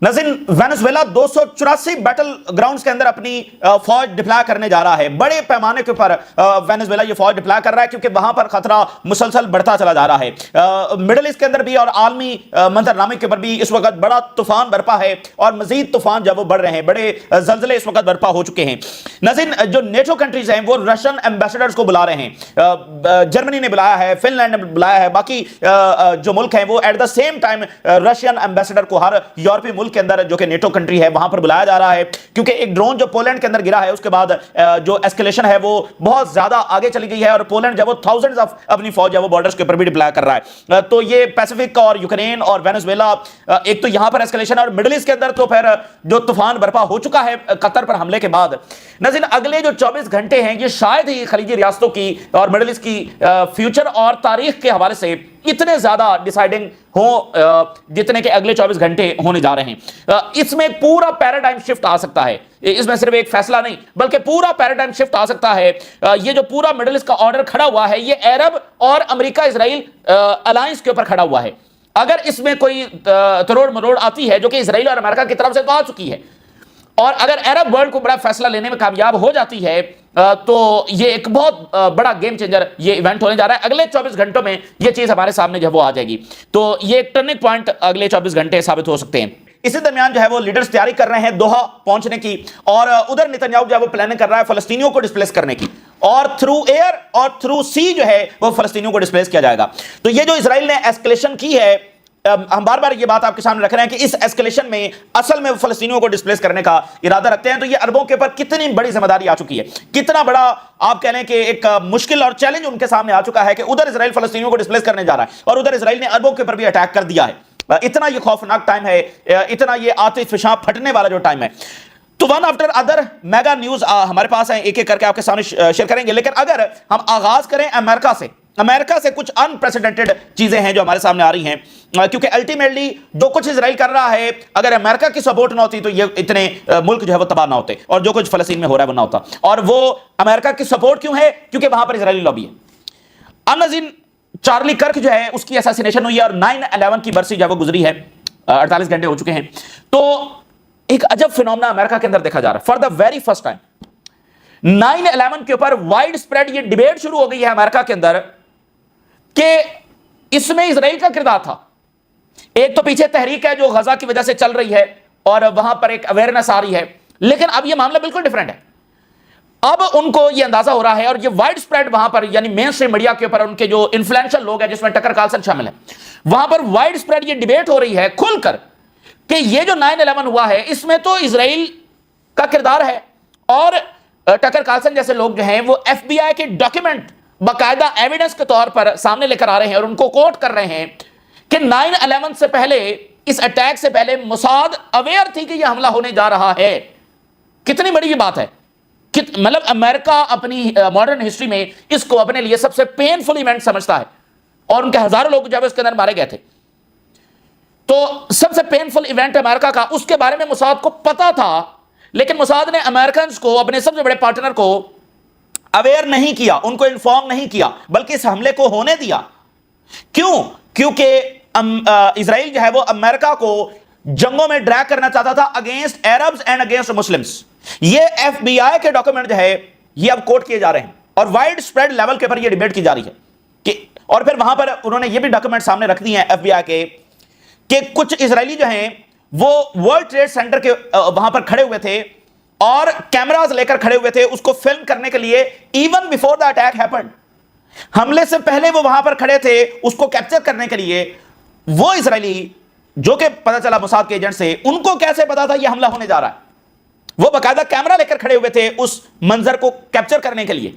ناظرین Venezuela 284 battle grounds کے اندر اپنی فوج ڈپلائی کرنے جا رہا ہے. بڑے پیمانے کے اوپر وینزویلا یہ فوج ڈپلائی کر رہا ہے کیونکہ وہاں پر خطرہ مسلسل بڑھتا چلا جا رہا ہے. مڈل ایسٹ کے اندر بھی اور عالمی منظرنامے کے اوپر بھی اس وقت بڑا طوفان برپا ہے اور مزید طوفان جب وہ بڑھ رہے ہیں, بڑے زلزلے اس وقت برپا ہو چکے ہیں. ناظرین جو نیٹو کنٹریز ہیں وہ رشین ایمبیسڈرز کو بلا رہے ہیں. جرمنی نے بلایا ہے, فن لینڈ نے بلایا ہے, باقی جو ملک ہیں وہ at the same time Russian ambassador کو ہر یورپی ملک کے اندر جو کہ نیٹو کنٹری ہے وہاں پر بلایا جا رہا ہے کیونکہ ایک ڈرون جو پولینڈ کے اندر گرا ہے اس کے بعد جو ایسکیلیشن ہے وہ بہت زیادہ آگے چلی گئی ہے اور پولینڈ جب وہ تھاؤزنڈز آف اپنی فوج ہے وہ بارڈرز کے اوپر بھی ڈپلائی کر رہا ہے. تو یہ پیسیفک اور یوکرین اور وینزویلا ایک تو یہاں پر ایسکیلیشن اور مڈل ایسٹ کے اندر تو پھر جو طوفان برپا ہو چکا ہے قطر پر حملے کے بعد. ناظرین اگلے جو 24 گھنٹے ہیں یہ شاید ہی خلیجی ریاستوں کی اور مڈل ایسٹ کی فیوچر اور تاریخ کے حوالے سے اتنے زیادہ ڈیسائیڈنگ ہوں جتنے کہ اگلے 24 گھنٹے ہونے جا رہے ہیں. اس میں پورا پیراڈائم شفٹ آ سکتا ہے. اس میں صرف ایک فیصلہ نہیں بلکہ پورا پیراڈائم شفٹ آ سکتا ہے. یہ جو پورا مڈل ایسٹ کا آرڈر کھڑا ہوا ہے یہ عرب اور امریکہ اسرائیل الائنس کے اوپر کھڑا ہوا ہے. اگر اس میں کوئی تروڑ مروڑ آتی ہے جو کہ اسرائیل اور امریکہ کی طرف سے تو آ چکی ہے اور اگر عرب ورلڈ کو بڑا فیصلہ لینے میں کامیاب ہو جاتی ہے تو یہ ایک بہت بڑا گیم چینجر یہ ایونٹ ہونے جا رہا ہے. اگلے 24 گھنٹوں میں یہ چیز ہمارے سامنے جو ہے وہ آ جائے گی. تو یہ ایک ٹرننگ پوائنٹ اگلے 24 گھنٹے ثابت ہو سکتے ہیں. اسی درمیان جو ہے وہ لیڈرز تیاری کر رہے ہیں دوحہ پہنچنے کی اور ادھر نتنیاہو جو ہے وہ پلاننگ کر رہا ہے فلسطینیوں کو ڈسپلیس کرنے کی اور تھرو ایئر اور تھرو سی جو ہے وہ فلسطینیوں کو ڈسپلیس کیا جائے گا. تو یہ جو اسرائیل نے ایسکیلیشن کی ہے ہم بار بار یہ بات آپ کے سامنے رکھ رہے ہیں کہ اس ایسکیلیشن میں اصل میں فلسطینیوں کو ڈسپلیس کرنے کا ارادہ رکھتے ہیں. تو یہ عربوں کے اوپر کتنی بڑی ذمہ داری آ چکی ہے, کتنا بڑا آپ کہہ لیں کہ ایک مشکل اور چیلنج ان کے سامنے آ چکا ہے کہ ادھر اسرائیل فلسطینیوں کو ڈسپلیس کرنے جا رہا ہے اور ادھر اسرائیل نے عربوں کے اوپر بھی اٹیک کر دیا ہے. اتنا یہ خوفناک ٹائم ہے, اتنا یہ آتش فشاں پھٹنے والا جو ٹائم ہے. تو one after other mega news ہمارے پاس ہیں, ایک ایک کر کے آپ کے سامنے شیئر کریں گے. لیکن اگر ہم آغاز کریں امریکہ سے کچھ انپریسیڈنٹڈ چیزیں ہیں جو ہمارے سامنے آ رہی ہیں کیونکہ الٹیمیٹلی جو کچھ اسرائیل کر رہا ہے اگر امریکہ کی سپورٹ نہ ہوتی تو یہ اتنے ملک جو ہے وہ تباہ نہ ہوتے اور جو کچھ فلسطین میں ہو رہا ہے وہ نہ ہوتا. اور وہ امریکہ کی سپورٹ کیوں ہے؟ کیونکہ وہاں پر اسرائیلی لابی ہے. ناظرین چارلی کرک جو ہے اس کی اساسینیشن ہوئی ہے اور 9/11 کی برسی جو ہے وہ گزری ہے, 48 گھنٹے ہو چکے ہیں. تو ایک عجب فینومنا امریکہ کے اندر دیکھا جا رہا ہے for the very first time. 9/11 کے اوپر وائڈ اسپریڈ یہ ڈیبیٹ شروع ہو گئی ہے امریکہ کے اندر کہ اس میں اسرائیل کا کردار تھا. ایک تو پیچھے تحریک ہے جو غزہ کی وجہ سے چل رہی ہے اور وہاں پر ایک اویئرنس آ رہی ہے, لیکن اب یہ معاملہ بالکل ڈیفرنٹ ہے. اب ان کو یہ اندازہ ہو رہا ہے اور یہ وائڈ سپریڈ وہاں پر یعنی مین اسٹریم میڈیا کے اوپر ان کے جو انفلوئنشل لوگ ہیں جس میں ٹکر کارلسن شامل ہے وہاں پر وائڈ سپریڈ یہ ڈیبیٹ ہو رہی ہے کھل کر کہ یہ جو 9/11 ہوا ہے اس میں تو اسرائیل کا کردار ہے. اور ٹکر کارلسن جیسے لوگ جو ہیں وہ ایف بی آئی کے ڈاکیومنٹ باقاعدہ ایویڈنس کے طور پر سامنے لے کر آ رہے ہیں اور ان کو کوٹ کر رہے ہیں کہ 9/11 سے پہلے, اس اٹیک سے پہلے موساد اویئر تھی کہ یہ حملہ ہونے جا رہا ہے. کتنی بڑی یہ بات ہے, مطلب امریکہ اپنی ماڈرن ہسٹری میں اس کو اپنے لیے سب سے پینفل ایونٹ سمجھتا ہے اور ان کے ہزاروں لوگ جب اس کے اندر مارے گئے تھے. تو سب سے پینفل ایونٹ امریکہ کا, اس کے بارے میں موساد کو پتا تھا لیکن موساد نے امریکنز کو اپنے سب سے بڑے پارٹنر کو اویئر نہیں کیا, ان کو انفارم نہیں کیا بلکہ اس حملے کو ہونے دیا. کیوں؟ کیونکہ اسرائیل جو ہے وہ امریکہ کو جنگوں میں ڈریگ کرنا چاہتا تھا against Arabs and against Muslims. یہ ایف بی آئی کے ڈاکومنٹ جو ہے یہ اب کوٹ کیے جا رہے ہیں اور وائڈ سپریڈ لیول کے پر یہ ڈیبیٹ کی جا رہی ہے کہ اور پھر وہاں پر انہوں نے یہ بھی ڈاکومنٹ سامنے رکھ دی ہیں ایف بی آئی کے کہ کچھ اسرائیلی جو ہیں وہ ورلڈ ٹریڈ سینٹر کے وہاں پر کھڑے ہوئے تھے اور کیمراز لے کر کھڑے ہوئے تھے اس کو فلم کرنے کے لیے even before the attack happened. حملے سے پہلے وہ وہاں پر کھڑے تھے اس کو کیپچر کرنے کے لیے. وہ اسرائیلی جو کہ پتہ چلا موساد کے ایجنٹ سے, ان کو کیسے پتا تھا یہ حملہ ہونے جا رہا ہے؟ وہ باقاعدہ کیمرہ لے کر کھڑے ہوئے تھے اس منظر کو کیپچر کرنے کے لیے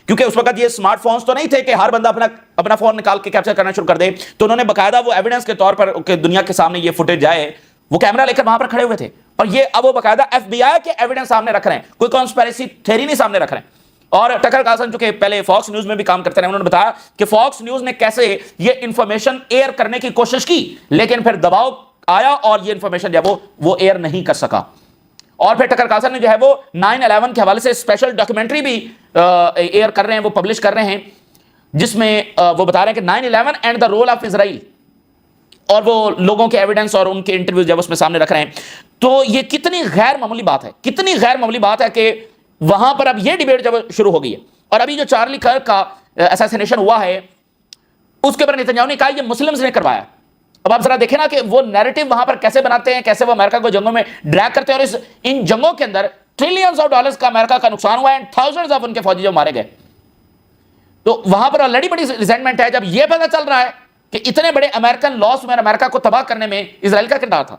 کیونکہ اس وقت یہ سمارٹ فونز تو نہیں تھے کہ ہر بندہ اپنا فون نکال کے کیپچر کرنا شروع کر دے. تو انہوں نے باقاعدہ وہ ایویڈنس کے طور پر کہ دنیا کے سامنے یہ فوٹیج جائے وہ کیمرہ لے کر وہاں پر کھڑے ہوئے تھے اور یہ اب وہ باقاعدہ ایف بی آئی کے ایویڈنس سامنے رکھ رہے ہیں, کوئی کانسپیریسی تھیوری نہیں سامنے رکھ رہے ہیں. اور ٹکر کارلسن جو کہ پہلے فاکس نیوز میں بھی کام کرتے رہے انہوں نے بتایا کہ فاکس نیوز نے کیسے یہ انفارمیشن ایئر کرنے کی کوشش کی لیکن پھر دباؤ آیا اور یہ انفارمیشن جو ہے وہ ایئر نہیں کر سکا. اور پھر ٹکر کارلسن نے جو ہے وہ 9/11 کے حوالے سے اسپیشل ڈاکیومنٹری بھی ایئر کر رہے ہیں, وہ پبلش کر رہے ہیں جس میں وہ بتا رہے ہیں کہ 9/11 and the role of Israel. اور وہ لوگوں کے ایویڈنس اور ان کے انٹرویوز جب اس میں سامنے رکھ رہے ہیں. تو یہ کتنی غیر معمولی بات ہے, کتنی غیر معمولی بات ہے کہ وہاں پر اب یہ ڈیبیٹ جب شروع ہو گئی ہے, اور ابھی جو چارلی کرک کا اساسینیشن ہوا ہے اس کے اوپر نتنیاہو نے کہا یہ مسلمز نے کروایا. اب آپ ذرا دیکھیں نا کہ وہ نیریٹو وہاں پر کیسے بناتے ہیں, کیسے وہ امریکہ کو جنگوں میں ڈریگ کرتے ہیں, اور ان جنگوں کے اندر ٹریلینز آف ڈالرز کا امریکہ کا نقصان ہوا ہے, اینڈ تھاؤزنڈز آف ان کے فوجی جو مارے گئے. تو وہاں پر آلریڈی بڑی ریزنٹمنٹ ہے جب یہ پتہ چل رہا ہے کہ اتنے بڑے امریکن لاس میں امریکہ کو تباہ کرنے میں اسرائیل کا کردار تھا,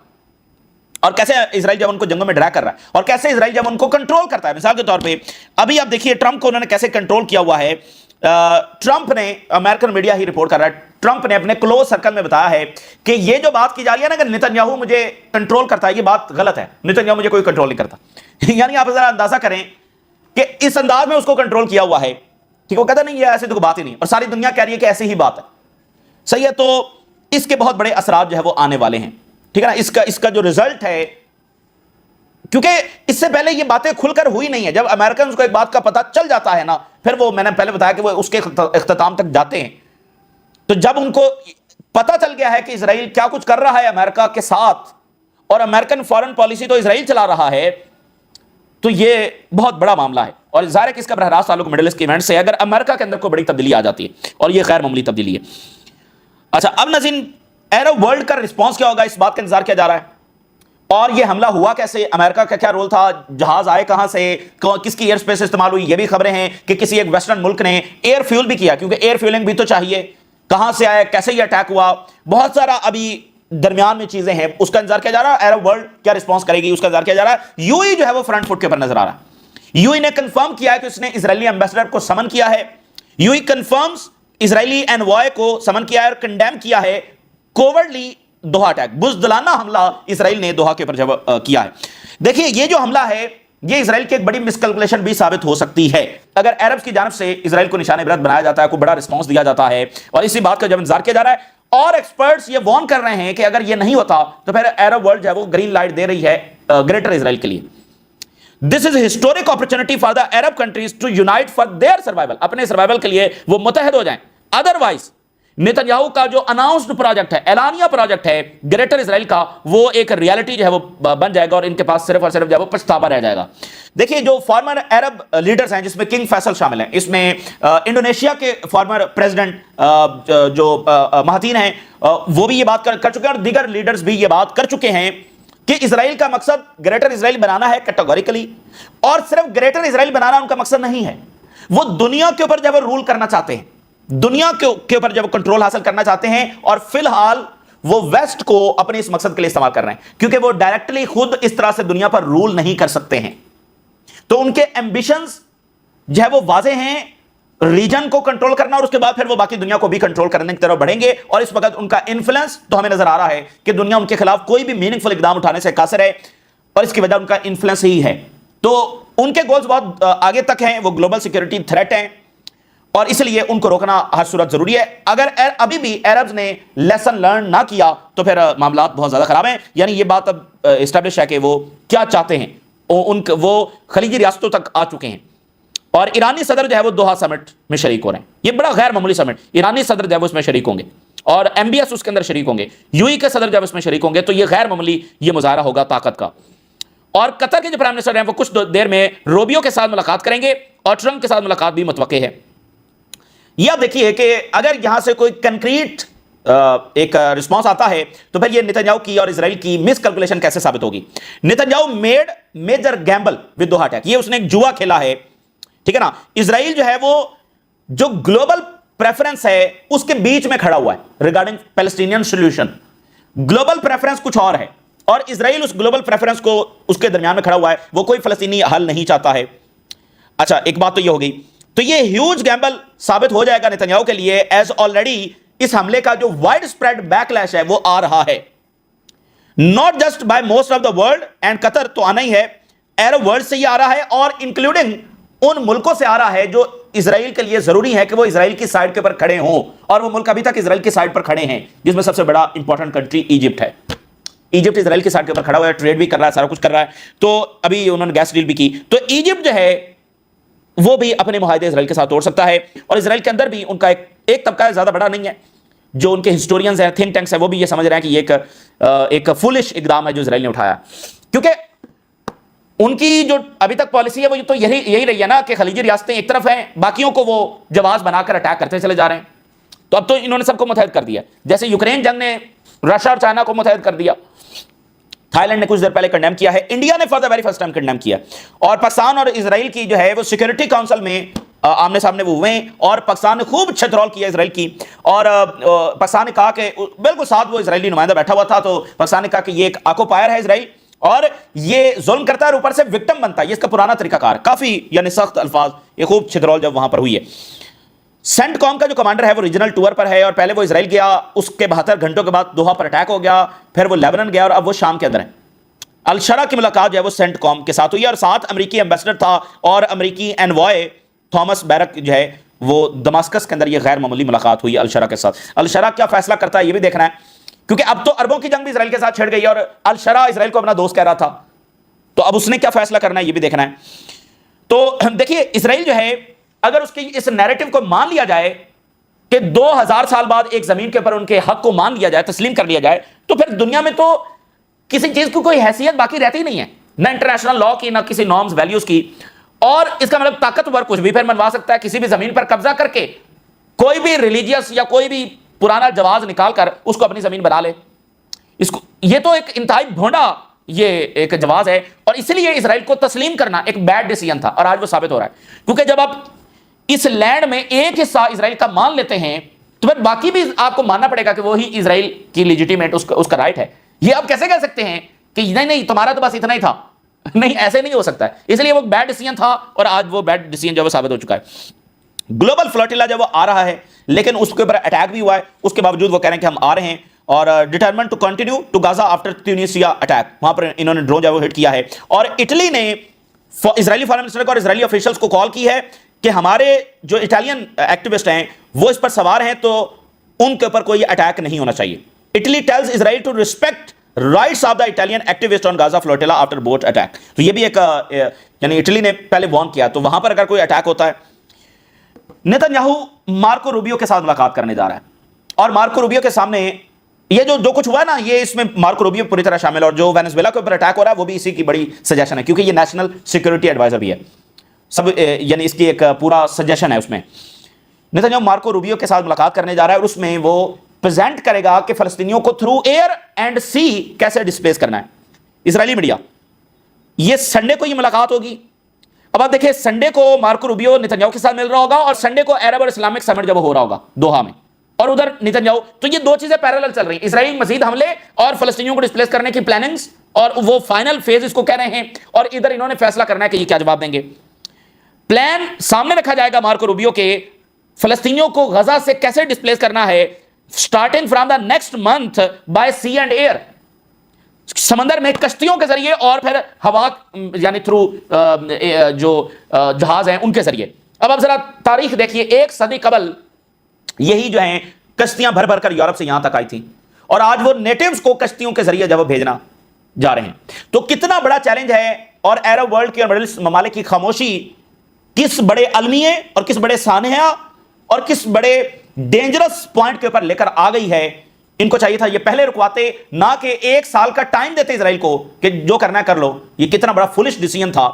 اور کیسے اسرائیل جب ان کو جنگوں میں ڈرا کر رہا ہے, اور کیسے اسرائیل جب ان کو کنٹرول کرتا ہے. مثال کے طور پہ ابھی آپ دیکھیے ٹرمپ کو انہوں نے کیسے کنٹرول کیا ہوا ہے. ٹرمپ نے, امریکن میڈیا ہی رپورٹ کر رہا ہے, ٹرمپ نے اپنے کلوز سرکل میں بتایا ہے کہ یہ جو بات کی جا رہی ہے نا کہ نتنیاہو مجھے کنٹرول کرتا ہے, یہ بات غلط ہے. نتنیاہو مجھے کوئی کنٹرول نہیں کرتا. یعنی آپ ذرا اندازہ کریں کہ اس انداز میں اس کو کنٹرول کیا ہوا ہے کہ وہ کہتا نہیں یہ ایسے تو بات ہی نہیں, اور ساری دنیا کہہ رہی ہے کہ ایسی ہی بات ہے. صحیح ہے, تو اس کے بہت بڑے اثرات جو ہے وہ آنے والے ہیں. ٹھیک ہے نا, اس کا جو رزلٹ ہے, کیونکہ اس سے پہلے یہ باتیں کھل کر ہوئی نہیں ہے. جب امریکنز کو ایک بات کا پتہ چل جاتا ہے نا, پھر وہ, میں نے پہلے بتایا کہ وہ اس کے اختتام تک جاتے ہیں. تو جب ان کو پتہ چل گیا ہے کہ اسرائیل کیا کچھ کر رہا ہے امریکہ کے ساتھ, اور امریکن فارن پالیسی تو اسرائیل چلا رہا ہے, تو یہ بہت بڑا معاملہ ہے. اور ظاہر ہے کہ اس کا براہ راست تعلق مڈل ایسٹ کے ایونٹ سے, اگر امریکہ کے اندر کوئی بڑی تبدیلی آ جاتی ہے, اور یہ غیر معمولی تبدیلی ہے. اچھا, اب ناظرین عرب ورلڈ کا رسپانس کیا ہوگا, اس بات کا انتظار کیا جا رہا ہے. اور یہ حملہ ہوا کیسے, امریکہ کا کیا رول تھا, جہاز آئے کہاں سے, کس کی ایئر سپیس استعمال ہوئی, یہ بھی خبریں ہیں کہ کسی ایک ویسٹرن ملک نے ایئر فیول بھی کیا, کیونکہ ایئر فیولنگ بھی تو چاہیے, کہاں سے آئے, کیسے یہ اٹیک ہوا, بہت سارا ابھی درمیان میں چیزیں ہیں. اس کا انتظار کیا جا رہا ہے, عرب ورلڈ کیا رسپانس کرے گی, اس کا انتظار کیا جا رہا ہے. یو ای جو ہے وہ فرنٹ فٹ کے اوپر نظر آ رہا ہے. یو ای نے کنفرم کیا ہے کہ اس نے اسرائیلی ایمبیسڈر کو سمن کیا ہے. یو ای کنفرمز اسرائیلی انوائے کو سمن کیا ہے اور کنڈیم کیا ہے کوورڈلی دوحہ اٹیک, بزدلانہ حملہ اسرائیل نے دوحہ کے اوپر جب کیا ہے. دیکھیے یہ جو حملہ ہے یہ اسرائیل کی ایک بڑی مسکلکولیشن بھی ثابت ہو سکتی ہے. اگر عربز کی جانب سے اسرائیل کو نشان عبرت بنایا جاتا ہے, کوئی بڑا رسپانس دیا جاتا ہے, اور اسی بات کا جب انتظار کیا جا رہا ہے, اور ایکسپرٹس یہ وارن کر رہے ہیں کہ اگر یہ نہیں ہوتا تو پھر عرب ورلڈ جو ہے وہ گرین لائٹ دے رہی ہے گریٹر اسرائیل کے لیے. This is a historic opportunity for the Arab countries to unite for their survival. اپنے سروائیول کے لیے وہ متحد ہو جائیں. ادروائز نتنیاہو کا جو اناؤنسڈ پروجیکٹ ہے, اعلانیہ پروجیکٹ ہے گریٹر اسرائیل کا, وہ ایک ریالٹی جو ہے وہ بن جائے گا, اور ان کے پاس صرف اور صرف جو ہے وہ پچھتاوا رہ جائے گا. دیکھیے جو فارمر عرب لیڈرز ہیں, جس میں کنگ فیصل شامل ہیں, اس میں انڈونیشیا کے فارمر پریزیڈنٹ جو مہاتین ہیں, وہ بھی یہ بات کر چکے ہیں, اور دیگر لیڈرز بھی یہ بات کر چکے ہیں کہ اسرائیل کا مقصد گریٹر اسرائیل بنانا ہے کیٹیگوریکلی, اور صرف گریٹر اسرائیل بنانا ان کا مقصد نہیں ہے. وہ دنیا کے اوپر جب وہ رول کرنا چاہتے ہیں, دنیا کے اوپر جب کنٹرول حاصل کرنا چاہتے ہیں, اور فی الحال وہ ویسٹ کو اپنے اس مقصد کے لیے استعمال کر رہے ہیں, کیونکہ وہ ڈائریکٹلی خود اس طرح سے دنیا پر رول نہیں کر سکتے ہیں. تو ان کے ایمبیشنز جو ہے وہ واضح ہیں, ریجن کو کنٹرول کرنا, اور اس کے بعد پھر وہ باقی دنیا کو بھی کنٹرول کرنے کی طرف بڑھیں گے. اور اس وقت ان کا انفلوئنس تو ہمیں نظر آ رہا ہے کہ دنیا ان کے خلاف کوئی بھی میننگ فل اقدام اٹھانے سے قاصر ہے, اور اس کی وجہ ان کا انفلوئنس ہی ہے. تو ان کے گولز بہت آگے تک ہیں, وہ گلوبل سیکورٹی تھریٹ ہیں, اور اس لیے ان کو روکنا ہر صورت ضروری ہے. اگر ابھی بھی عربز نے لیسن لرن نہ کیا تو پھر معاملات بہت زیادہ خراب ہیں. یعنی یہ بات اب اسٹیبلش ہے کہ وہ کیا چاہتے ہیں, وہ خلیجی ریاستوں تک آ چکے ہیں, اور ایرانی صدر جو ہے وہ دوحہ سمٹ میں شریک ہو رہے ہیں. یہ بڑا غیر معمولی سمٹ, ایرانی صدر جو ہے وہ اس میں شریک ہوں گے, اور ایم بی ایس اس کے اندر شریک ہوں گے, یو ای کے صدر جب اس میں شریک ہوں گے, تو یہ غیر معمولی یہ مظاہرہ ہوگا طاقت کا. اور قطر کے جو پرائم منسٹر ہیں وہ کچھ دیر میں روبیو کے ساتھ ملاقات کریں گے, اور ٹرمپ کے ساتھ ملاقات بھی متوقع ہے. یہ آپ دیکھیے کہ اگر یہاں سے کوئی کنکریٹ ایک رسپانس آتا ہے تو پھر یہ نتنیاہو کی اور اسرائیل کی مس کیلکولیشن کیسے ثابت ہوگی. Netanyahu made major gamble with Doha attack, یہ اس نے ایک جوا کھیلا ہے, ٹھیک ہے نا. اسرائیل جو ہے وہ جو گلوبل پریفرنس ہے اس کے بیچ میں کھڑا ہوا ہے regarding Palestinian solution. Global preference کچھ اور ہے, اور اسرائیل اس گلوبل پریفرنس کو اس کے درمیان میں کھڑا ہوا ہے, وہ کوئی فلسطینی حل نہیں چاہتا ہے. اچھا ایک بات تو یہ ہو گئی. تو یہ ہیوج گیمبل ثابت ہو جائے گا نتنیاہو کے لیے, ایز آلریڈی اس حملے کا جو وائڈ اسپریڈ بیک لیش ہے وہ آ رہا ہے, not just by most of the world, and Qatar تو آنا ہی ہے, عرب ورلڈ سے یہ آ رہا ہے, اور انکلوڈنگ ان ملکوں سے آ رہا ہے جو اسرائیل کے لیے ضروری ہے کہ وہ اسرائیل کی سائڈ کے پر کھڑے ہوں, اور وہ ملک ابھی تک اسرائیل کی سائڈ پر کھڑے ہیں, جس میں سب سے بڑا امپورٹنٹ کنٹری ایجپٹ ہے. ایجپٹ اسرائیل کی سائڈ کے اوپر کھڑا ہوا ہے, ٹریڈ بھی کر رہا ہے, سارا کچھ کر رہا ہے. تو ابھی انہوں نے گیس ڈیل بھی کی, تو ایجپٹ جو ہے وہ بھی اپنے معاہدے اسرائیل کے ساتھ توڑ سکتا ہے, اور اسرائیل کے اندر بھی ان کا ایک طبقہ زیادہ بڑا نہیں ہے جو ان کے ہسٹورینز ہیں, تھنک ٹینکس ہیں, وہ بھی یہ سمجھ رہے ہیں کہ یہ ایک فولش اقدام ہے جو اسرائیل نے اٹھایا, کیونکہ ان کی جو ابھی تک پالیسی ہے وہ تو یہی رہی ہے نا کہ خلیجی ریاستیں ایک طرف ہیں, باقیوں کو وہ جواز بنا کر اٹیک کرتے چلے جا رہے ہیں. تو اب تو انہوں نے سب کو متحد کر دیا, جیسے یوکرین جنگ نے رشیا اور چائنا کو متحد کر دیا, تھائی لینڈ نے کچھ دیر پہلے کنڈیم کیا ہے, انڈیا نے for the very first time condemn کیا, اور پاکستان اور اسرائیل کی جو ہے وہ سیکورٹی کاؤنسل میں آمنے سامنے وہ ہوئے, اور پاکستان نے خوب چھترول کیا اسرائیل کی, اور پاکستان نے کہا کہ بالکل ساتھ وہ اسرائیلی نمائندہ بیٹھا ہوا تھا, تو پاکستان نے کہا کہ یہ ایک آکوپائر ہے اسرائیل, اور یہ ظلم کرتا ہے اور اوپر سے وکٹم بنتا ہے, یہ اس کا پرانا طریقہ کار, کافی یعنی سخت الفاظ, یہ خوب چھترول جب وہاں پر ہوئی ہے. سینٹ کام کا جو کمانڈر ہے وہ ریجنل ٹور پر ہے, اور پہلے وہ اسرائیل گیا, اس کے 72 گھنٹوں کے بعد دوحہ پر اٹیک ہو گیا, پھر وہ لیبنان گیا, اور اب وہ شام کے اندر ہے. الشرا کی ملاقات جو ہے وہ سینٹ کام کے ساتھ ہوئی ہے, اور ساتھ امریکی ایمبیسڈر تھا اور امریکی انوائے تھامس بیرک جو ہے وہ دماسکس کے اندر, یہ غیر معمولی ملاقات ہوئی الشرا کے ساتھ. الشرا کیا فیصلہ کرتا ہے یہ بھی دیکھنا ہے, کیونکہ اب تو عربوں کی جنگ بھی اسرائیل کے ساتھ چھڑ گئی ہے, اور الشرا اسرائیل کو اپنا دوست کہہ رہا تھا, تو اب اس نے کیا فیصلہ کرنا ہے یہ بھی دیکھنا ہے. تو دیکھیے اسرائیل جو ہے اگر اس کی اس نیریٹو کو مان لیا جائے کہ 2000 سال بعد ایک زمین کے اوپر ان کے حق کو مان لیا جائے, تسلیم کر لیا جائے, تو پھر دنیا میں تو کسی چیز کی کوئی حیثیت باقی رہتی نہیں ہے, نہ انٹرنیشنل لا کی, نہ کسی نارمز ویلیوز کی. اور اس کا مطلب طاقتور کچھ بھی پھر منوا سکتا ہے, کسی بھی زمین پر قبضہ کر کے کوئی بھی ریلیجیس یا کوئی بھی پرانا جواز نکال کر اس کو اپنی زمین بنا لے. اس کو یہ تو ایک انتہائی بھونڈا یہ ایک جواز ہے, اور اس لیے اسرائیل کو تسلیم کرنا ایک بیڈ ڈیسیژن تھا, اور آج وہ ثابت ہو رہا ہے. کیونکہ جب آپ اس لینڈ میں ایک حصہ اسرائیل کا مان لیتے ہیں تو پھر باقی بھی آپ کو ماننا پڑے گا کہ وہی اسرائیل کی لیجیٹیمیٹ اس کا رائٹ ہے. یہ آپ کیسے کہہ سکتے ہیں کہ نہیں تمہارا تو بس اتنا ہی تھا, نہیں ایسے نہیں ہو سکتا ہے. اس لیے وہ بیڈ ڈیسیژن تھا, اور آج وہ بیڈ ڈیسیژن جو وہ ثابت ہو چکا ہے. گلوبل فلوٹیلا جب وہ آ رہا ہے, لیکن اس کے اوپر اٹیک بھی ہوا ہے, اس کے باوجود وہ کہہ رہے ہیں کہ ہم آ رہے ہیں, اور deterrent to continue to Gaza after Tunisia attack, وہاں پر انہوں نے ڈرون جو وہ ہٹ کیا ہے. اور اٹلی نے اسرائیلی فارن منسٹر کو اور اسرائیلی آفیشلز کو کال کی ہے کہ ہمارے جو اٹالین ایکٹیوسٹ ہیں وہ اس پر سوار ہیں, تو ان کے اوپر کوئی اٹیک نہیں ہونا چاہیے. Italy tells Israel to respect rights of the Italian activist on Gaza flotilla after boat attack. تو یہ بھی ایک یعنی اٹلی نے پہلے وارن کیا, تو وہاں پر اگر کوئی اٹیک ہوتا ہے. نیتن یاہو مارکو روبیو کے ساتھ ملاقات کرنے جا رہا ہے, اور مارکو روبیو کے سامنے یہ جو کچھ ہوا ہے نا, یہ اس میں مارکو روبیو پوری طرح شامل ہے, اور جو وینزویلا کے اوپر اٹیک ہو رہا ہے وہ بھی اسی کی بڑی سجیشن ہے, کیونکہ یہ نیشنل سیکورٹی ایڈوائزر بھی ہے, سب یعنی اس کی ایک پورا سجیشن ہے اس میں. نیتن یاہو مارکو روبیو کے ساتھ ملاقات کرنے جا رہا ہے, اور اس میں وہ پریزنٹ کرے گا کہ فلسطینیوں کو تھرو ایئر اینڈ سی کیسے ڈسپلیس کرنا ہے. اسرائیلی میڈیا یہ سنڈے کو یہ ملاقات ہوگی. اب آپ دیکھیں سنڈے کو مارکو روبیو نیتن یاہو کے ساتھ مل رہا ہوگا, اور سنڈے کو عرب اور اسلامک سمٹ جب ہو رہا ہوگا دوحہ میں, اور ادھر نیتن یاہو. تو یہ دو چیزیں پیرالل چل رہی ہیں, اسرائیل مزید حملے اور فلسطینیوں کو ڈسپلیس کرنے کی پلاننگز, اور وہ فائنل فیز اس کو کہہ رہے ہیں, اور ادھر انہوں نے فیصلہ کرنا ہے کہ یہ کیا جواب دیں گے. پلان سامنے رکھا جائے گا مارکو روبیو کے, فلسطینیوں کو غزہ سے کیسے ڈسپلیس کرنا ہے, starting from the next month by sea and air, سمندر میں کشتیوں کے ذریعے, اور پھر ہوا یعنی تھرو جو جہاز ہیں ان کے ذریعے. اب آپ ذرا تاریخ دیکھیے, 1 صدی قبل یہی جو ہیں کشتیاں بھر بھر کر یورپ سے یہاں تک آئی تھیں, اور آج وہ نیٹیوز کو کشتیوں کے ذریعے جب بھیجنا جا رہے ہیں. تو کتنا بڑا چیلنج ہے, اور عرب ورلڈ کی اور مڈل ایسٹ ممالک کی خاموشی کس بڑے المیے اور کس بڑے سانحہ اور کس بڑے ڈینجرس پوائنٹ کے اوپر لے کر آ گئی ہے. ان کو چاہیے تھا یہ پہلے رکواتے, نہ کہ 1 سال کا ٹائم دیتے اسرائیل کو کہ جو کرنا ہے کر لو. یہ کتنا بڑا فولش ڈیسیژن تھا.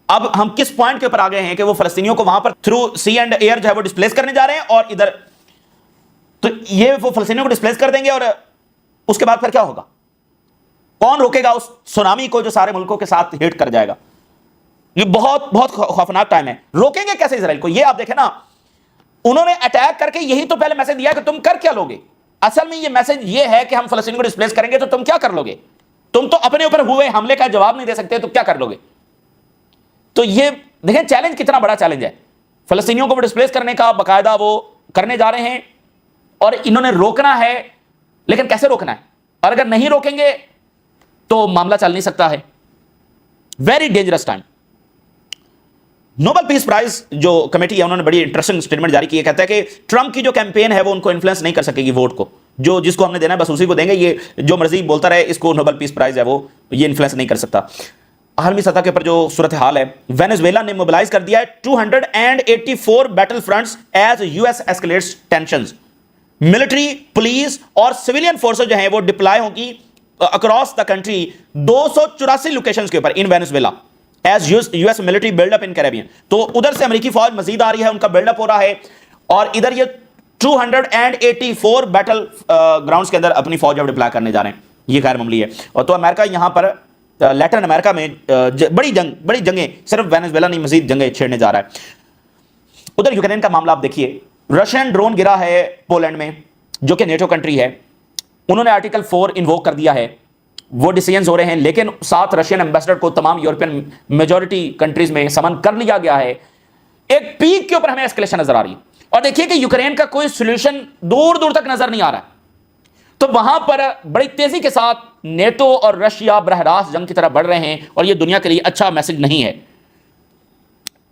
اب ہم کس پوائنٹ کے اوپر آ گئے ہیں کہ وہ فلسطینیوں کو وہاں پر تھرو سی اینڈ ایئر جو ہے وہ ڈسپلیس کرنے جا رہے ہیں, اور ادھر تو یہ وہ فلسطینیوں کو ڈسپلیس کر دیں گے, اور اس کے بعد پھر کیا ہوگا؟ کون روکے گا اس سونامی کو جو سارے ملکوں کے ساتھ ہٹ کر جائے گا؟ یہ بہت بہت خوفناک ٹائم ہے. روکیں گے کیسے اسرائیل کو؟ یہ آپ دیکھیں نا, انہوں نے اٹیک کر کے یہی تو پہلے میسج دیا کہ تم کر کیا لوگے. اصل میں یہ میسج یہ ہے کہ ہم فلسطینیوں کو ڈسپلیس کریں گے تو تم کیا کر لوگے؟ تم تو اپنے اوپر ہوئے حملے کا جواب نہیں دے سکتے, تو کیا کر لوگے؟ تو یہ دیکھیں چیلنج کتنا بڑا چیلنج ہے. فلسطینیوں کو ڈسپلیس کرنے کا باقاعدہ وہ کرنے جا رہے ہیں, اور انہوں نے روکنا ہے, لیکن کیسے روکنا ہے؟ اور اگر نہیں روکیں گے تو معاملہ چل نہیں سکتا ہے. Very dangerous time. نوبل پیس پرائز جو کمیٹی ہے انہوں نے بڑی انٹرسٹنگ سٹیٹمنٹ جاری کی ہے. کہتا ہے کہ ٹرمپ کی جو کیمپین ہے وہ ان کو انفلوئنس نہیں کر سکے گی ووٹ کو, جو جس کو ہم نے دینا ہے بس اسی کو دیں گے, یہ جو مرضی بولتا رہے اس کو نوبل پیس پرائز ہے وہ یہ انفلوئنس نہیں کر سکتا. عالمی سطح کے اوپر جو صورتحال ہے, وینزویلا نے موبلائز کر دیا ہے 284 battle fronts as US escalates tensions. Military, police اور سویلین فورسز جو ہیں وہ ڈپلائے ہوں گی اکراس دا کنٹری 284 لوکیشنز کے اوپر in Venezuela as U S military build up in Caribbean. تو ادھر سے امریکی فوج مزید آ رہی ہے، ان کا بلڈ اپ ہو رہا ہے، اور ادھر یہ 284 بیٹل گراؤنڈز کے اندر اپنی فوج اب ڈپلائے کرنے جا رہے ہیں. یہ غیر معمولی ہے. اور تو امریکہ یہاں پر لیٹن امریکہ میں بڑی جنگیں صرف وینزویلا نہیں، مزید جنگیں چھیڑنے جا رہا ہے. ادھر یوکرین کا معاملہ آپ دیکھیے، رشین ڈرون گرا ہے پولینڈ میں جو کہ نیٹو کنٹری ہے، انہوں نے آرٹیکل 4 انووک کر دیا ہے، وہ ڈیسیجنز ہو رہے ہیں، لیکن ساتھ رشین ایمبیسڈر کو تمام یورپین میجورٹی کنٹریز میں سمن کر لیا گیا ہے. ایک پیک کے اوپر ہمیں ایسکلیشن نظر آ رہی ہے، اور دیکھیے کہ یوکرین کا کوئی سولوشن دور دور تک نظر نہیں آ رہا ہے. تو وہاں پر بڑی تیزی کے ساتھ نیٹو اور رشیا براہ راست جنگ کی طرف بڑھ رہے ہیں، اور یہ دنیا کے لیے اچھا میسج نہیں ہے.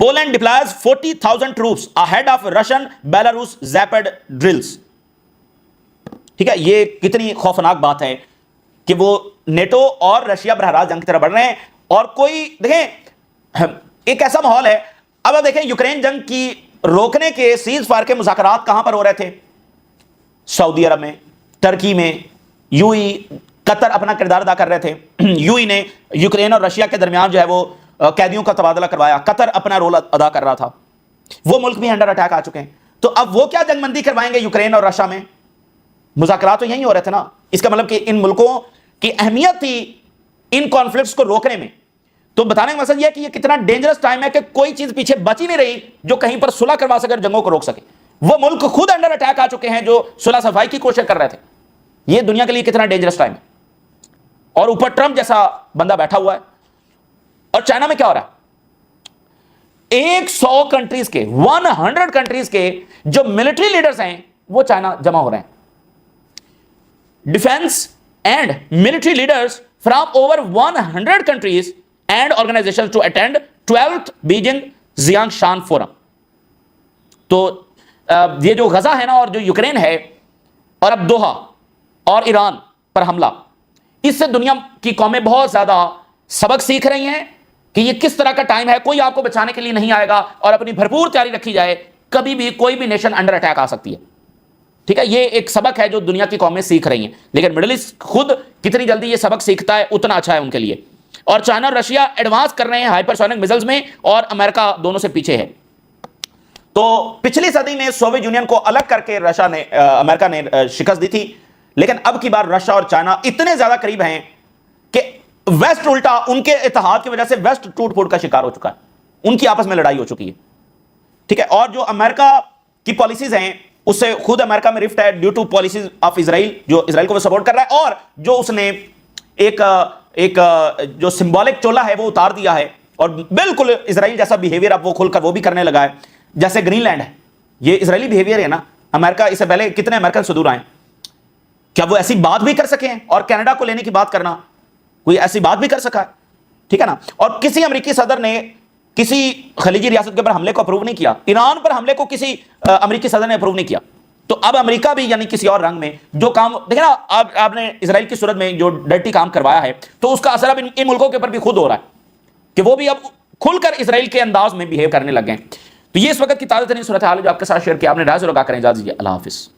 Poland deploys 40,000 troops ahead of Russian Belarus Zapad drills. ٹھیک ہے، یہ کتنی خوفناک بات ہے کہ وہ نیٹو اور رشیا براہ راست جنگ کی طرف بڑھ رہے ہیں. اور کوئی دیکھیں ایک ایسا ماحول ہے. اب آپ دیکھیں یوکرین جنگ کی روکنے کے سیز فائر کے مذاکرات کہاں پر ہو رہے تھے؟ سعودی عرب میں، ٹرکی میں، یو ای، قطر اپنا کردار ادا کر رہے تھے. یو ای نے یوکرین اور رشیا کے درمیان جو ہے وہ قیدیوں کا تبادلہ کروایا، قطر اپنا رول ادا کر رہا تھا. وہ ملک بھی انڈر اٹیک آ چکے ہیں. تو اب وہ کیا جنگ بندی کروائیں گے یوکرین اور رشیا میں؟ مذاکرات تو یہی ہو رہے تھے نا. اس کا مطلب کہ ان ملکوں کی اہمیت تھی ان کانفلکٹس کو روکنے میں. تو بتانے کا مقصد یہ ہے کہ یہ کتنا ڈینجرس ٹائم ہے کہ کوئی چیز پیچھے بچ ہی نہیں رہی جو کہیں پر صلح کروا سکے اور جنگوں کو روک سکے. وہ ملک خود انڈر اٹیک آ چکے ہیں جو صلح صفائی کی کوشش کر رہے تھے. یہ دنیا کے لیے کتنا ڈینجرس ٹائم ہے. اور اوپر ٹرمپ جیسا بندہ بیٹھا ہوا ہے. اور چائنا میں کیا ہو رہا ہے؟ 100 کنٹریز کے 100 کنٹریز کے جو ملٹری لیڈرز ہیں وہ چائنا جمع ہو رہے ہیں. Defence and military leaders from over 100 countries and organisation to attend 12th Beijing Xiangshan forum. تو یہ جو غزہ ہے نا اور جو یوکرین ہے اور اب دوحہ اور ایران پر حملہ، اس سے دنیا کی قومیں بہت زیادہ سبق سیکھ رہی ہیں کہ یہ کس طرح کا ٹائم ہے. کوئی آپ کو بچانے کے لیے نہیں آئے گا، اور اپنی بھرپور تیاری رکھی جائے، کبھی بھی کوئی بھی نیشن انڈر اٹیک آ سکتی ہے. ٹھیک ہے، یہ ایک سبق ہے جو دنیا کی قومیں سیکھ رہی ہیں. لیکن مڈل ایسٹ خود کتنی جلدی یہ سبق سیکھتا ہے اتنا اچھا ہے ان کے لیے. اور چائنا اور رشیا ایڈوانس کر رہے ہیں ہائپرسونک میزائلز میں، اور امریکہ دونوں سے پیچھے ہے. تو پچھلی صدی میں سوویت یونین کو الگ کر کے امریکہ نے شکست دی تھی. لیکن اب کی بار رشیا اور چائنا اتنے زیادہ قریب ہیں کہ ویسٹ الٹا ان کے اتحاد کی وجہ سے ویسٹ ٹوٹ پھوٹ کا شکار ہو چکا ہے. ان کی آپس میں لڑائی ہو چکی ہے. ٹھیک ہے، اور جو امریکہ کی پالیسیز ہیں اس سے خود امریکہ میں رفٹ ہے due two policies of Israel, جو اسرائیل کو وہ سپورٹ کر رہا ہے، اور جو اس نے ایک جو سمبولک چولہ ہے وہ اتار دیا ہے، اور بالکل اسرائیل جیسا بیہیویئر اب وہ کھل کر وہ بھی کرنے لگا ہے. جیسے گرین لینڈ ہے، یہ اسرائیلی بیہیویئر ہے نا. امریکہ اس سے پہلے کتنے امریکن صدور آئے، کیا وہ ایسی بات بھی کر سکے ہیں؟ اور کینیڈا کو لینے کی بات کرنا، کوئی ایسی بات بھی کر سکا ہے؟ ٹھیک ہے نا. اور کسی امریکی صدر نے کسی خلیجی ریاست کے اوپر حملے کو اپروو نہیں کیا. ایران پر حملے کو کسی امریکی صدر نے اپروو نہیں کیا. تو اب امریکہ بھی یعنی کسی اور رنگ میں جو کام دیکھیں نا، آپ نے اسرائیل کی صورت میں جو ڈرٹی کام کروایا ہے، تو اس کا اثر اب ان ملکوں کے اوپر بھی خود ہو رہا ہے کہ وہ بھی اب کھل کر اسرائیل کے انداز میں بیہیو کرنے لگ گئے ہیں. تو یہ اس وقت کی تازہ ترین صورتحال ہے جو آپ کے ساتھ شیئر کیا. آپ نے رائے ضرور آگاہ کریں. اجازت دیجیے، اللہ حافظ.